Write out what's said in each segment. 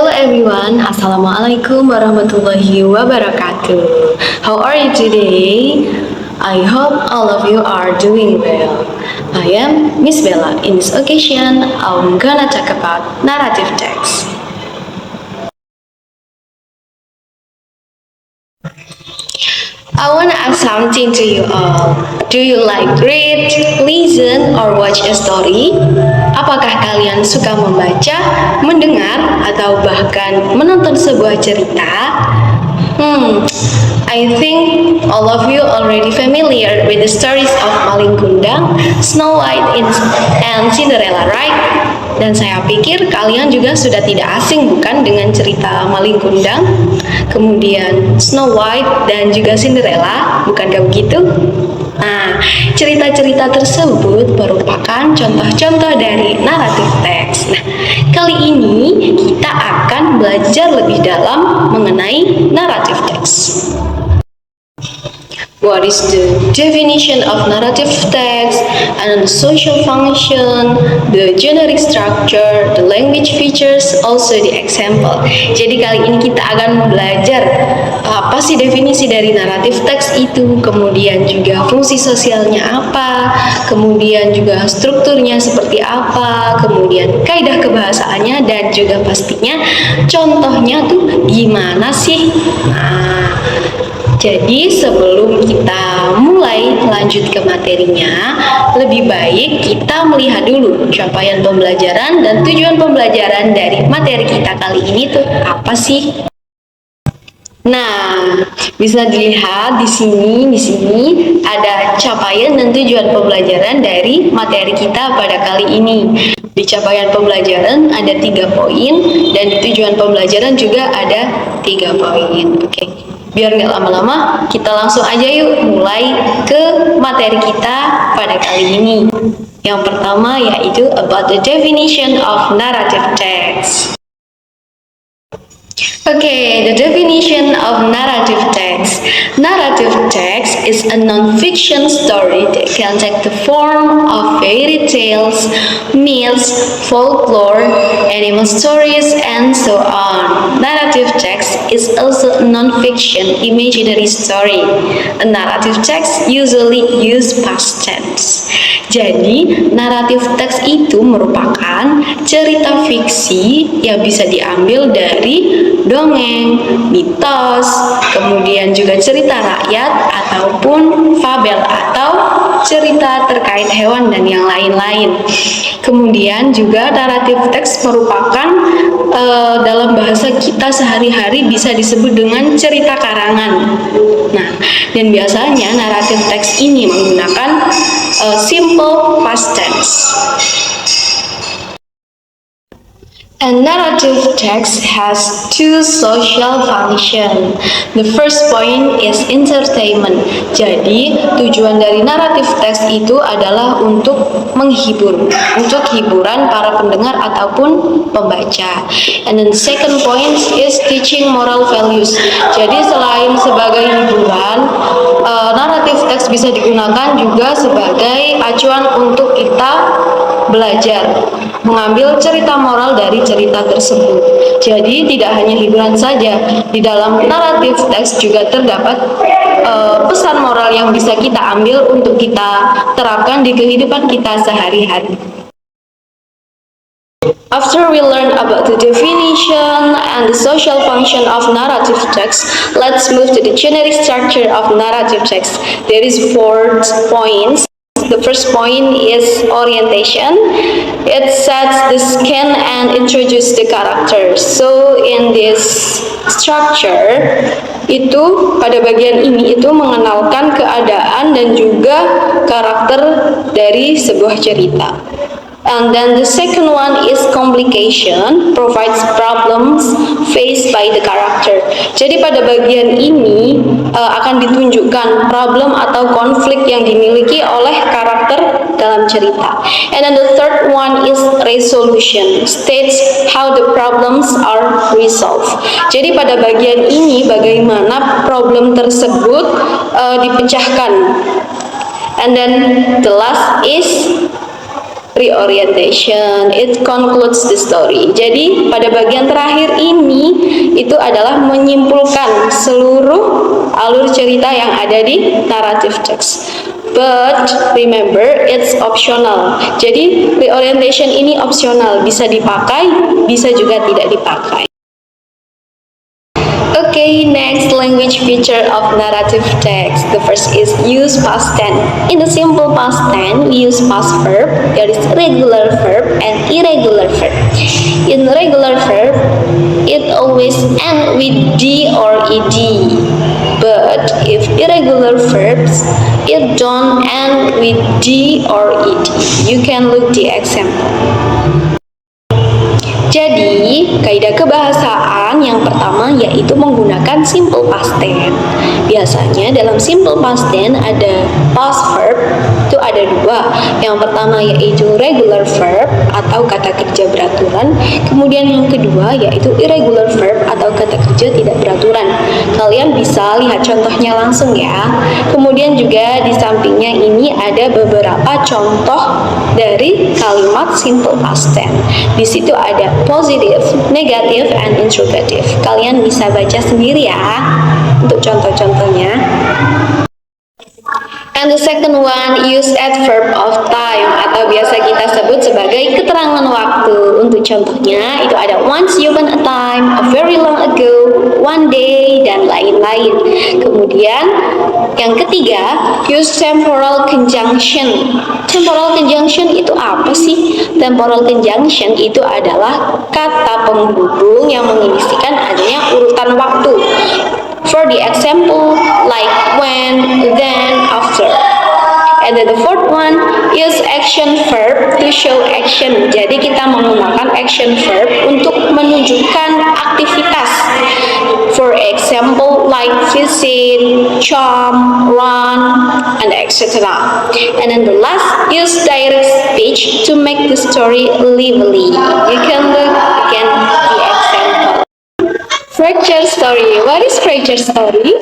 Hello everyone, Assalamualaikum warahmatullahi wabarakatuh. How are you today? I hope all of you are doing well. I am Miss Bella. In this occasion, I'm gonna talk about narrative text. I wanna ask something to you all. Do you like read, listen, or watch a story? Apakah kalian suka membaca, mendengar, atau bahkan menonton sebuah cerita? I think all of you already familiar with the stories of Malin Kundang, Snow White, and Cinderella, right? Dan saya pikir kalian juga sudah tidak asing bukan dengan cerita Malin Kundang, kemudian Snow White dan juga Cinderella, bukankah begitu? Nah, cerita-cerita tersebut merupakan contoh-contoh dari naratif teks. Nah, kali ini kita akan belajar lebih dalam mengenai naratif teks. What is the definition of narrative text and the social function, the generic structure, the language features, also the example. Jadi kali ini kita akan belajar apa sih definisi dari naratif teks itu, kemudian juga fungsi sosialnya apa, kemudian juga strukturnya seperti apa, kemudian kaidah kebahasaannya, dan juga pastinya contohnya tuh gimana sih. Nah, jadi sebelum kita mulai lanjut ke materinya, lebih baik kita melihat dulu capaian pembelajaran dan tujuan pembelajaran dari materi kita kali ini tuh apa sih? Nah, bisa dilihat di sini ada capaian dan tujuan pembelajaran dari materi kita pada kali ini. Di capaian pembelajaran ada 3 poin dan di tujuan pembelajaran juga ada 3 poin. Oke. Biar nggak lama-lama, kita langsung aja yuk mulai ke materi kita pada kali ini. Yang pertama yaitu about the definition of narrative text. Okay, the definition of narrative text. Narrative text is a non-fiction story that can take the form of fairy tales, myths, folklore, animal stories, and so on. Narrative text is also a non-fiction imaginary story. A narrative text usually use past tense. Jadi, naratif teks itu merupakan cerita fiksi yang bisa diambil dari dongeng, mitos, kemudian juga cerita rakyat ataupun fabel atau cerita terkait hewan dan yang lain-lain. Kemudian juga naratif teks merupakan dalam bahasa kita sehari-hari bisa disebut dengan cerita karangan. Nah, dan biasanya naratif teks ini menggunakan simple past tense. And narrative text has 2 social function. The first point is entertainment. Jadi, tujuan dari naratif teks itu adalah untuk menghibur, untuk hiburan para pendengar ataupun pembaca. And then second point is teaching moral values. Jadi, selain sebagai hiburan, naratif teks bisa digunakan juga sebagai acuan untuk kita belajar, mengambil cerita moral dari cerita tersebut. Jadi tidak hanya hiburan saja, di dalam naratif teks juga terdapat pesan moral yang bisa kita ambil untuk kita terapkan di kehidupan kita sehari-hari. After we learn about the definition and the social function of narrative text, let's move to the generic structure of narrative text. There is 4 points. The first point is orientation. It sets the scene and introduce the characters. So in this structure, itu pada bagian ini itu mengenalkan keadaan dan juga karakter dari sebuah cerita. And then the second one is complication, provides problems faced by the character. Jadi pada bagian ini akan ditunjukkan problem atau konflik yang dimiliki oleh karakter dalam cerita. And then the third one is resolution, states how the problems are resolved. Jadi pada bagian ini bagaimana problem tersebut dipecahkan. And then the last is reorientation. It concludes the story. Jadi pada bagian terakhir ini itu adalah menyimpulkan seluruh alur cerita yang ada di narrative text. But remember, it's optional. Jadi reorientation ini opsional, bisa dipakai, bisa juga tidak dipakai. Okay, next language feature of narrative text. The first is use past tense. In the simple past tense, we use past verb. There is regular verb and irregular verb. In regular verb, it always ends with D or ED. But if irregular verbs, it don't end with D or ED. You can look the example. Jadi, kaidah kebahasaan yang pertama yaitu menggunakan simple past tense. Biasanya dalam simple past tense ada past verb, itu ada dua. Yang pertama yaitu regular verb atau kata kerja beraturan. Kemudian yang kedua yaitu irregular verb atau kata kerja tidak beraturan. Kalian bisa lihat contohnya langsung ya. Kemudian juga di sampingnya ini ada beberapa contoh dari kalimat simple past tense. Di situ ada positive, negative, and interrogative. Kalian bisa baca sendiri ya untuk contoh-contohnya. And the second one, use adverb of time atau biasa kita sebut sebagai keterangan waktu. Untuk contohnya itu ada once upon a time, a very long ago, one day, dan lain-lain. Kemudian yang ketiga, use temporal conjunction. Temporal conjunction itu apa sih? Temporal conjunction itu adalah kata penghubung yang mengindikasikan adanya urutan waktu. For the example, like when, then, after. And then the fourth one is action verb to show action. Jadi kita menggunakan action verb untuk menunjukkan aktivitas. For example, like visit, jump, run, and etc. And then the last is direct speech to make the story lively. You can look again the example. Fracture story. What is fracture story?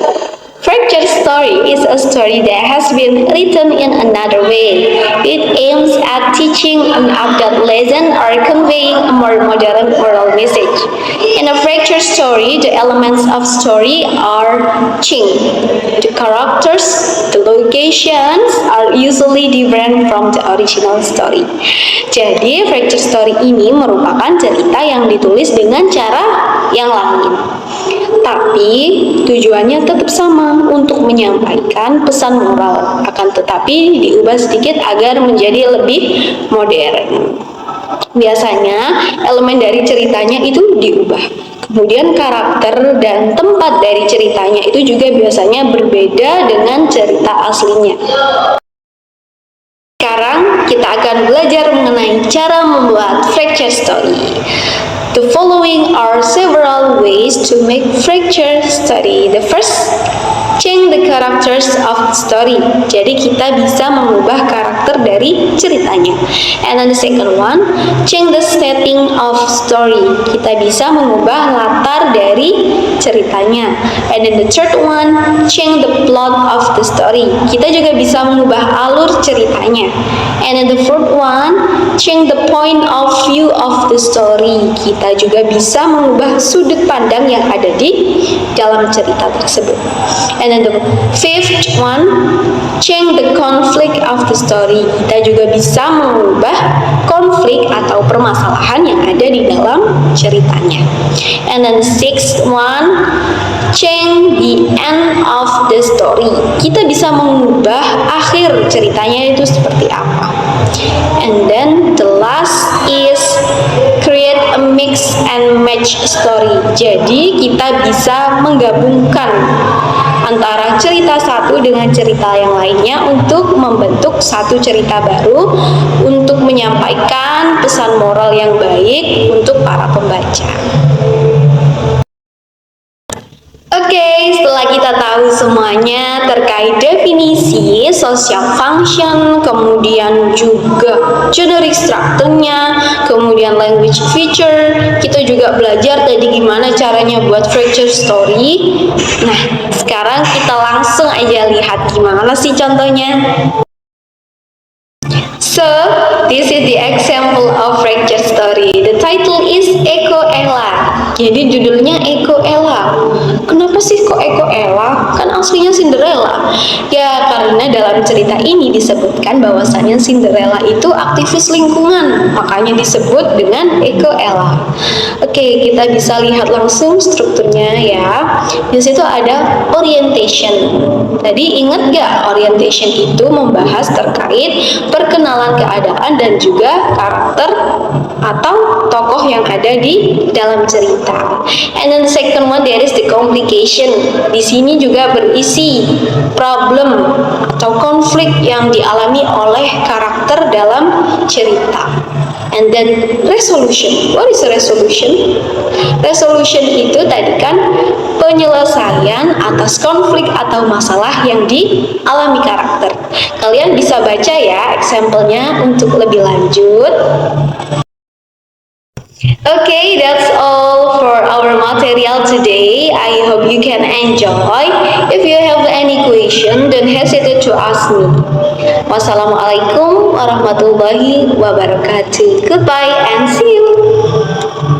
Fracture story is a story that has been written in another way. It aims at teaching an adult lesson or conveying a more modern moral message. In a fracture story, the elements of story are changed. The characters, the locations are usually different from the original story. Jadi, fracture story ini merupakan cerita yang ditulis dengan cara yang lain. Tapi tujuannya tetap sama, untuk menyampaikan pesan moral, akan tetapi diubah sedikit agar menjadi lebih modern. Biasanya elemen dari ceritanya itu diubah. Kemudian karakter dan tempat dari ceritanya itu juga biasanya berbeda dengan cerita aslinya. Sekarang kita akan belajar mengenai cara membuat fracture story. The following are several ways to make fracture story. The first, change the characters of the story. Jadi kita bisa mengubah karakter dari ceritanya. And then the second one, change the setting of story. Kita bisa mengubah latar dari ceritanya. And then the third one, change the plot of the story. Kita juga bisa mengubah alur ceritanya. And then the fourth one, change the point of view of the story. Kita juga bisa mengubah sudut pandang yang ada di dalam cerita tersebut. And then the fifth one, change the conflict of the story. Kita juga bisa mengubah konflik atau permasalahan yang ada di dalam ceritanya. And then the sixth one, change the end of the story. Kita bisa mengubah akhir ceritanya itu seperti apa. And then the last is create a mix and match story. Jadi kita bisa menggabungkan antara cerita satu dengan cerita yang lainnya untuk membentuk satu cerita baru untuk menyampaikan pesan moral yang baik untuk para pembaca. Oke, setelah kita tahu semuanya terkait definisi, social function, kemudian juga generic structure-nya, kemudian language feature, kita juga belajar tadi gimana caranya buat fracture story. Nah, sekarang kita langsung aja lihat gimana sih contohnya. So, this is the example of fracture story. The title is Eko Ella. Jadi judulnya Eko Ella. Kenapa sih kok Eko Ella? Kan aslinya Cinderella. Ya karena dalam cerita ini disebutkan bahwasannya Cinderella itu aktivis lingkungan, makanya disebut dengan Eko Ella. Oke, kita bisa lihat langsung strukturnya ya. Di situ ada orientation. Tadi ingat gak orientation itu membahas terkait perkenalan keadaan dan juga karakter atau tokoh yang ada di dalam cerita. And then the second one there is the complication. Di sini juga berisi problem atau konflik yang dialami oleh karakter dalam cerita. And then resolution. What is resolution? Resolution itu tadi kan penyelesaian atas konflik atau masalah yang dialami karakter. Kalian bisa baca ya example-nya untuk lebih lanjut. Okay, that's all for our material today. I hope you can enjoy. If you have any question, don't hesitate to ask me. Wassalamualaikum warahmatullahi wabarakatuh. Goodbye and see you.